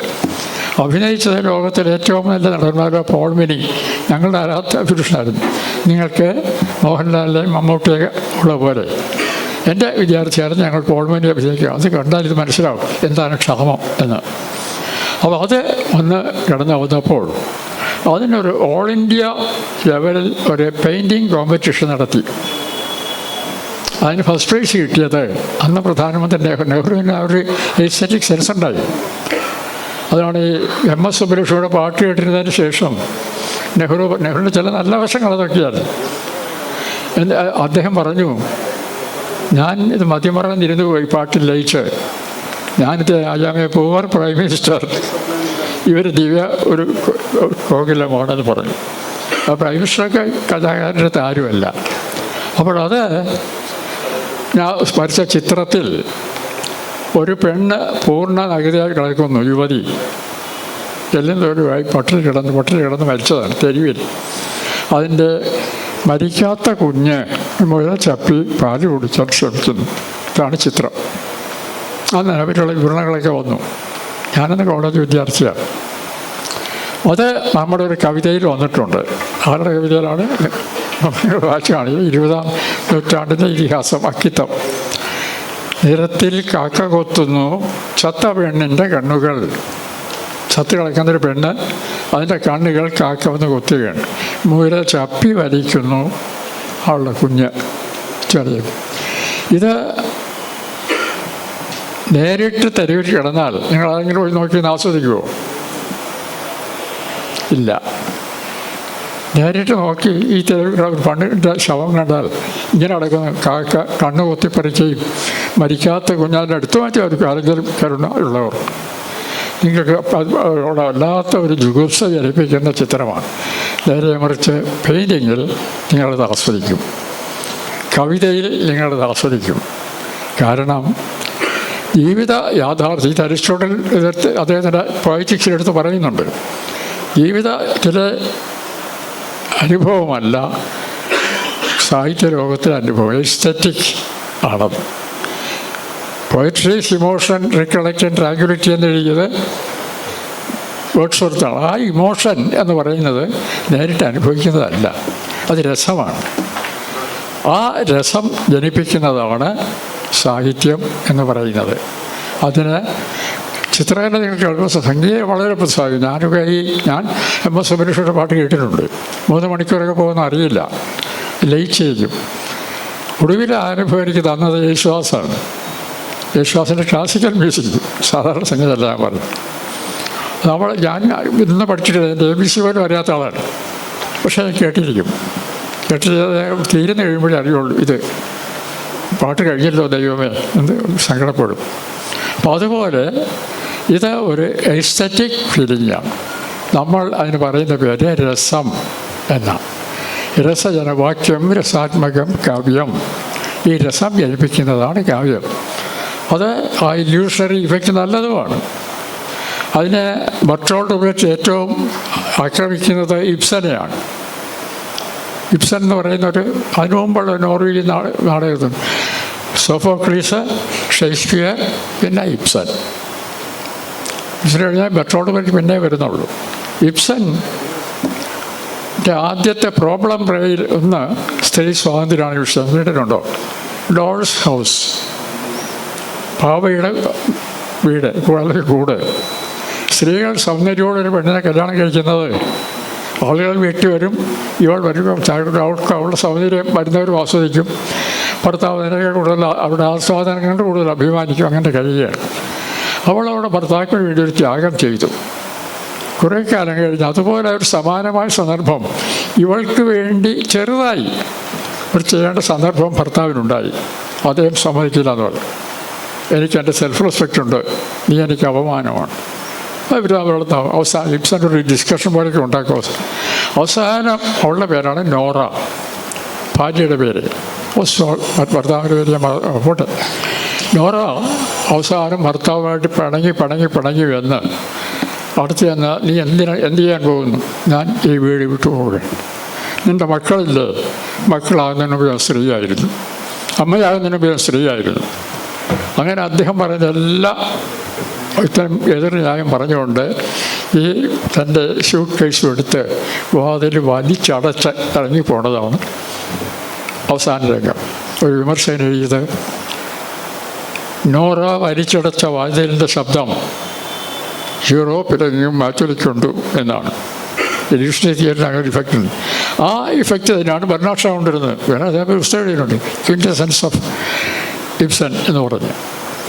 അഭിനയിച്ചത് ലോകത്തിലെ ഏറ്റവും നല്ല നടന്മാരോ പോൾ മിനി ഞങ്ങളുടെ ആരാധന പുരുഷനായിരുന്നു. നിങ്ങൾക്ക് മോഹൻലാലിനെയും മമ്മൂട്ടിയൊക്കെ ഉള്ള പോലെ എൻ്റെ വിദ്യാർത്ഥിയായിരുന്നു ഞങ്ങൾ പോൾ മിനി അഭിനയിക്കുക. അത് കണ്ടാൽ ഇത് മനസ്സിലാവും എന്താണ് ക്ഷാമം എന്ന്. അപ്പോൾ അത് ഒന്ന് കടന്നു വന്നപ്പോൾ അതിനൊരു ഓൾ ഇന്ത്യ ലെവലിൽ ഒരു പെയിൻറ്റിങ് കോമ്പറ്റീഷൻ നടത്തി. അതിന് ഫസ്റ്റ് പ്രൈസ് കിട്ടിയത് അന്ന് പ്രധാനമന്ത്രി നെഹ്റുവിന് ആ ഒരു എസ്തെറ്റിക് സെൻസ് ഉണ്ടായി. അതാണ് ഈ MS സുബ്ബലക്ഷ്മിയുടെ പാട്ട് കേട്ടിരുന്നതിന് ശേഷം നെഹ്റുവിൻ്റെ ചില നല്ല വശങ്ങൾ അതൊക്കെയാണ്. അദ്ദേഹം പറഞ്ഞു, ഞാൻ ഇത് മദ്യം പറഞ്ഞിരുന്നു പോയി പാട്ടിൽ ലയിച്ച്, ഞാനിത് ആജാമെ പൂവർ പ്രൈം മിനിസ്റ്റർ, ഇവർ ദിവ്യ ഒരു കോകിലമാണെന്ന് പറഞ്ഞു. ആ പ്രൈം മിനിസ്റ്ററൊക്കെ കലാകാരൻ്റെ അടുത്ത് ആരുമല്ല. അപ്പോൾ അത് ഞാൻ വരച്ച ചിത്രത്തിൽ ഒരു പെണ്ണ് പൂർണ്ണ നഗതിയായി കിടക്കുന്നു, യുവതി എല്ലാം തോലുമായി പട്ടിൽ കിടന്ന് മരിച്ചതാണ് തെരുവിൽ. അതിൻ്റെ മരിക്കാത്ത കുഞ്ഞ് മുഴ ചപ്പി പാല് കുടിച്ചാൽ ശ്രമിക്കുന്നു. ഇതാണ് ചിത്രം. അന്ന് അവരുള്ള വിവരണങ്ങളൊക്കെ വന്നു. ഞാനന്ന് കോളേജ് വിദ്യാർത്ഥിയാണ്. അത് നമ്മുടെ ഒരു കവിതയിൽ വന്നിട്ടുണ്ട്. ആരുടെ കവിതയിലാണ് വായിച്ചാണ് 20-ാം നൂറ്റാണ്ടിൻ്റെ ഇതിഹാസം അക്കിത്തം. നിരത്തിൽ കാക്ക കൊത്തുന്നു ചത്ത പെണ്ണിൻ്റെ കണ്ണുകൾ. ചത്ത് കിടക്കുന്നൊരു പെണ്ണ്, അതിൻ്റെ കണ്ണുകൾ കാക്ക വന്ന് കൊത്തുകയാണ്. മുര ചപ്പി വലിക്കുന്നു അവളുടെ കുഞ്ഞ് ചെറിയ. ഇത് നേരിട്ട് തെരുവിൽ കിടന്നാൽ നിങ്ങൾ ആരെങ്കിലും പോയി നോക്കി ആസ്വദിക്കുമോ? ഇല്ല. നേരിട്ട് നോക്കി ഈ തെരുവിൽ പണ്ടിൻ്റെ ശവം കണ്ടാൽ ഇങ്ങനെ നടക്കുന്ന കാക്ക കണ്ണ് കൊത്തിപ്പറിക്കുകയും മരിക്കാത്ത കുഞ്ഞാലിൻ്റെ അടുത്ത് മാറ്റി അവർക്ക് ആരെങ്കിലും കരുണ ഉള്ളവർ. നിങ്ങൾക്ക് വല്ലാത്ത ഒരു ജുഗുപ്സ ജനിപ്പിക്കുന്ന ചിത്രമാണ്. നേരെ മറിച്ച് പെയിൻറ്റിങ്ങിൽ നിങ്ങളത് ആസ്വദിക്കും, കവിതയിൽ നിങ്ങളത് ആസ്വദിക്കും. കാരണം ജീവിത യാഥാർത്ഥ്യം അരിസ്റ്റോട്ടൽ അദ്ദേഹത്തിൻ്റെ പോയറ്റിക്സിലെടുത്ത് പറയുന്നുണ്ട്. ജീവിതത്തിലെ അനുഭവമല്ല സാഹിത്യ ലോകത്തിലെ അനുഭവം, എസ്തെറ്റിക് ആണത്. പോയട്രീസ് ഇമോഷൻ റിക്കളക്ഷൻ ട്രാങ്ക്വിലിറ്റി എന്ന് എഴുതിയത് വേർഡ്സ്വർത്താണ്. ആ ഇമോഷൻ എന്ന് പറയുന്നത് നേരിട്ട് അനുഭവിക്കുന്നതല്ല, അത് രസമാണ്. ആ രസം ജനിപ്പിക്കുന്നതാണ് സാഹിത്യം എന്ന് പറയുന്നത്. അതിന് ചിത്രകല നിങ്ങൾ കേൾക്കുന്ന സംഗീതം വളരെ പ്രസാദിക്കും. ഞാൻ MS സുബ്ബലക്ഷ്മിയുടെ പാട്ട് കേട്ടിട്ടുണ്ട്. 3 മണിക്കൂറൊക്കെ പോകുന്ന അറിയില്ല, ലയിച്ചേക്കും. ഒടുവിൽ അനുഭവം എനിക്ക് തന്നത് യേശുദാസാണ്. യേശുദാസിൻ്റെ ക്ലാസിക്കൽ മ്യൂസിക്, സാധാരണ സംഗീതമല്ല ഞാൻ പറഞ്ഞു. ഞാൻ ഇന്ന് പഠിച്ചിട്ടില്ല, എൻ്റെ ABC പോലും അറിയാത്ത ആളാണ്. പക്ഷേ ഞാൻ കേട്ടിരിക്കും. തീരുന്ന കഴിയുമ്പോഴേ അറിയുള്ളൂ ഇത് പാട്ട് കഴിഞ്ഞല്ലോ ദൈവമേ എന്ന് സങ്കടപ്പെടും. അപ്പോൾ അതുപോലെ ഇത് ഒരു എസ്തെറ്റിക് ഫീലിംഗാണ്. നമ്മൾ അതിന് പറയുന്ന പേര് രസം എന്നാണ്. രസജനവാക്യം രസാത്മകം കാവ്യം. ഈ രസം ജനിപ്പിക്കുന്നതാണ് കാവ്യം. അത് ആ ഇല്യൂഷണറി ഇഫക്റ്റ് നല്ലതുമാണ്. അതിനെ ബർട്ടോൾട്ട് ബ്രെcht ഏറ്റവും ആക്രമിക്കുന്നത് ഇബ്സനെയാണ്. ഇബ്സൻ എന്ന് പറയുന്നൊരു അതിനു മുമ്പുള്ള നോർവേയിൽ നാടകത്തിൽ സോഫോക്ലീസ്, ഷേക്സ്പിയർ, പിന്നെ ഇബ്സൻ. ഇബ്സൻ കഴിഞ്ഞാൽ ബർട്ടോൾട്ട് ബ്രെcht പിന്നെ വരുന്നുള്ളൂ. ഇബ്സൻ്റെ ആദ്യത്തെ പ്രോബ്ലം പ്രയിൽ ഒന്ന് സ്ത്രീ സ്വാതന്ത്ര്യമാണ് വിഷയം. കേട്ടിട്ടുണ്ടോ? ഡോൾസ് ഹൗസ്, പാവയുടെ വീട്, വളരെ കൂട്. സ്ത്രീകൾ സൗന്ദര്യോടൊരു പെണ്ണിനെ കല്യാണം കഴിക്കുന്നത് ആളുകൾ വീട്ടിൽ വരും, ഇവൾ വരും, അവൾക്ക് അവളുടെ സൗന്ദര്യം വരുന്നവരും ആസ്വദിക്കും. ഭർത്താവ് അതിനൊക്കെ കൂടുതൽ അവരുടെ ആസ്വാദനം കൊണ്ട് കൂടുതൽ അഭിമാനിക്കും. അങ്ങനെ കഴിയുകയാണ്. അവളവിടെ ഭർത്താവിന് വേണ്ടി ഒരു ത്യാഗം ചെയ്തു. കുറേ കാലം കഴിഞ്ഞ് അതുപോലെ ഒരു സമാനമായ സന്ദർഭം ഇവൾക്ക് വേണ്ടി ചെറുതായി ഒരു ചെയ്യേണ്ട സന്ദർഭം ഭർത്താവിനുണ്ടായി. അദ്ദേഹം സമ്മതിക്കില്ല എന്ന് പറഞ്ഞു. എനിക്ക് എൻ്റെ സെൽഫ് റെസ്പെക്റ്റ് ഉണ്ട്, നീ എനിക്ക് അപമാനമാണ്. അവർ അവരുടെ അവസാനം ഇബ്സൻ്റെ ഒരു ഡിസ്കഷൻ പോലെയൊക്കെ ഉണ്ടാക്കും. അവസാനം ഉള്ള പേരാണ് നോറ, ഭാര്യയുടെ പേര്. ഭർത്താവിൻ്റെ പേര് ഞാൻ പോട്ടെ. നോറ അവസാനം ഭർത്താവുമായിട്ട് പിണങ്ങി വന്ന് അടുത്ത് ചെന്ന്, നീ എന്ത് ചെയ്യാൻ പോകുന്നു? ഞാൻ ഈ വീട് വിട്ടു പോവുകയാണ്. നിൻ്റെ മക്കളില്ലേ? മക്കളാകുന്നതിന് മുമ്പ് ഞാൻ സ്ത്രീയായിരുന്നു, അമ്മയാകുന്നതിന് മുമ്പ് ഞാൻ സ്ത്രീയായിരുന്നു. അങ്ങനെ അദ്ദേഹം പറയുന്ന എല്ലാ ഇത്തരം എതിർ ന്യായം പറഞ്ഞുകൊണ്ട് ഈ തൻ്റെ സ്യൂട്ട് കേസും എടുത്ത് വാതിൽ വലിച്ചടച്ച് ഇറങ്ങി പോണതാണ് അവസാന രംഗം. ഒരു വിമർശകൻ എഴുതിയത്, നോറ വലിച്ചടച്ച വാതിലിൻ്റെ ശബ്ദം യൂറോപ്പിലെങ്ങും മാറ്റൊലിക്കൊണ്ടു എന്നാണ്. എഡീഷണൽ തിയേറ്ററിന് അങ്ങനെ ഒരു ഇഫക്റ്റ് ഉണ്ട്. ആ ഇഫക്റ്റ് തന്നെയാണ് ബെർണാഡ് ഷാ കൊണ്ടിരുന്നത്. വേണം അതേപോലെ പുസ്തകം എഴുതിയിട്ടുണ്ട്, ക്വിൻറ്റസെൻസ് ഓഫ് ഇബ്സൺ എന്ന് പറഞ്ഞ്.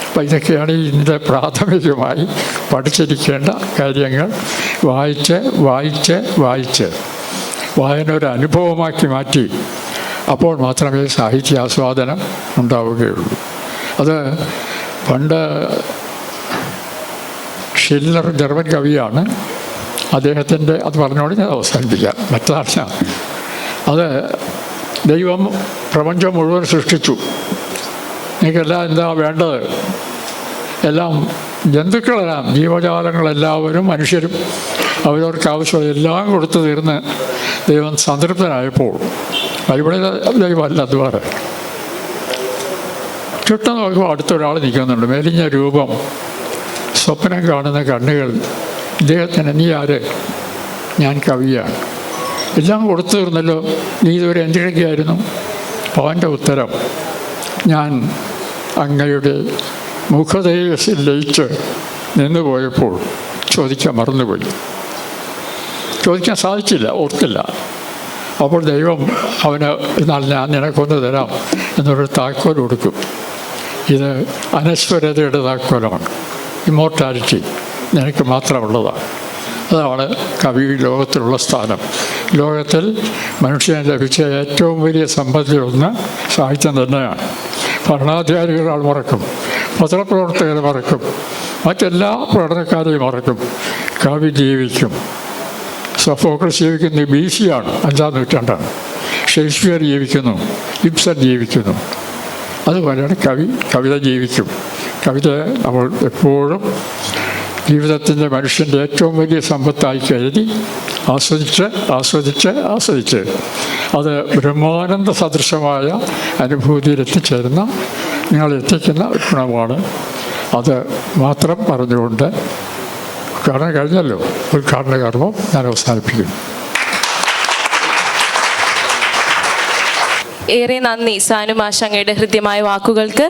അപ്പോൾ ഇതൊക്കെയാണ് ഇതിൻ്റെ പ്രാഥമികമായി പഠിച്ചിരിക്കേണ്ട കാര്യങ്ങൾ. വായിച്ച് വായന ഒരു അനുഭവമാക്കി മാറ്റി, അപ്പോൾ മാത്രമേ സാഹിത്യാസ്വാദനം ഉണ്ടാവുകയുള്ളൂ. അത് പണ്ട് ഷില്ലർ, ജർമ്മൻ കവിയാണ്, അദ്ദേഹത്തിൻ്റെ അത് പറഞ്ഞുകൊണ്ട് ഞാൻ അവസാനിപ്പിക്കാം. മറ്റതാണ് അത് ദൈവം പ്രപഞ്ചം മുഴുവൻ സൃഷ്ടിച്ചു, നിങ്ങൾക്കെല്ലാം എന്താ വേണ്ടത്? എല്ലാം ജന്തുക്കളെല്ലാം, ജീവജാലങ്ങളെല്ലാവരും മനുഷ്യരും അവരവർക്ക് ആവശ്യമുള്ള എല്ലാം കൊടുത്തു തീർന്ന് ദൈവം സംതൃപ്തനായപ്പോൾ, ബൈബിളിൽ ദൈവമല്ല അത് വേറെ, ചുട്ടം നോക്കുമ്പോൾ അടുത്തൊരാൾ നിൽക്കുന്നുണ്ട്, മെലിഞ്ഞ രൂപം, സ്വപ്നം കാണുന്ന കണ്ണുകൾ. ഇദ്ദേഹത്തിന്, നീ ആര്? ഞാൻ കവിയാണ്. എല്ലാം കൊടുത്തു തീർന്നല്ലോ, നീ ഇതുവരെ എന്തിനൊക്കെയായിരുന്നു? അവൻ്റെ ഉത്തരം, ഞാൻ അങ്ങയുടെ മുഖതേജസ്സിൽ ലയിച്ച് നിന്നുപോയപ്പോൾ ചോദിക്കാൻ മറന്നുപോയി, ചോദിക്കാൻ സാധിച്ചില്ല, ഓർത്തില്ല. അപ്പോൾ ദൈവം അവന്, എന്നാൽ ഞാൻ നിനക്കൊന്ന് തരാം എന്നൊരു താക്കോൽ കൊടുക്കും. ഇത് അനശ്വരതയുടെ താക്കോലാണ്, ഇമ്മോർട്ടാലിറ്റി നിനക്ക് മാത്രമുള്ളതാണ്. അതാണ് കവി ലോകത്തിലുള്ള സ്ഥാനം. ലോകത്തിൽ മനുഷ്യന് ലഭിച്ച ഏറ്റവും വലിയ സമ്പത്തിലൊന്ന് സാഹിത്യം തന്നെയാണ്. ഭരണാധികാരികൾ മറക്കും, പത്രപ്രവർത്തകർ മറക്കും, മറ്റെല്ലാ പ്രകടനക്കാരെയും മറക്കും. കവി ജീവിക്കും. സോഫോക്ലസ് ജീവിക്കുന്നത് BC ആണ്, 5-ാം നൂറ്റാണ്ടാണ്. ഷേക്സ്പിയർ ജീവിക്കുന്നു, ഇബ്സൺ ജീവിക്കുന്നു. അതുപോലെയാണ് കവിത ജീവിക്കും. കവിത നമ്മൾ എപ്പോഴും ജീവിതത്തിൻ്റെ മനുഷ്യൻ്റെ ഏറ്റവും വലിയ സമ്പത്തായി കരുതി ആസ്വദിച്ച് അത് ബ്രഹ്മാനന്ദ സദൃശമായ അനുഭൂതിയിലെത്തിച്ചേരുന്ന, നിങ്ങളെത്തിക്കുന്ന ഒരു ഗുണമാണ്. അത് മാത്രം പറഞ്ഞുകൊണ്ട് ഉദ്ഘാടനം കഴിഞ്ഞല്ലോ, ഉദ്ഘാടന കർമ്മം ഞാൻ അവസാനിപ്പിക്കുന്നു. ഏറെ നന്ദി സാനു മാഷ്, അങ്ങയുടെ ഹൃദ്യമായ വാക്കുകൾക്ക്.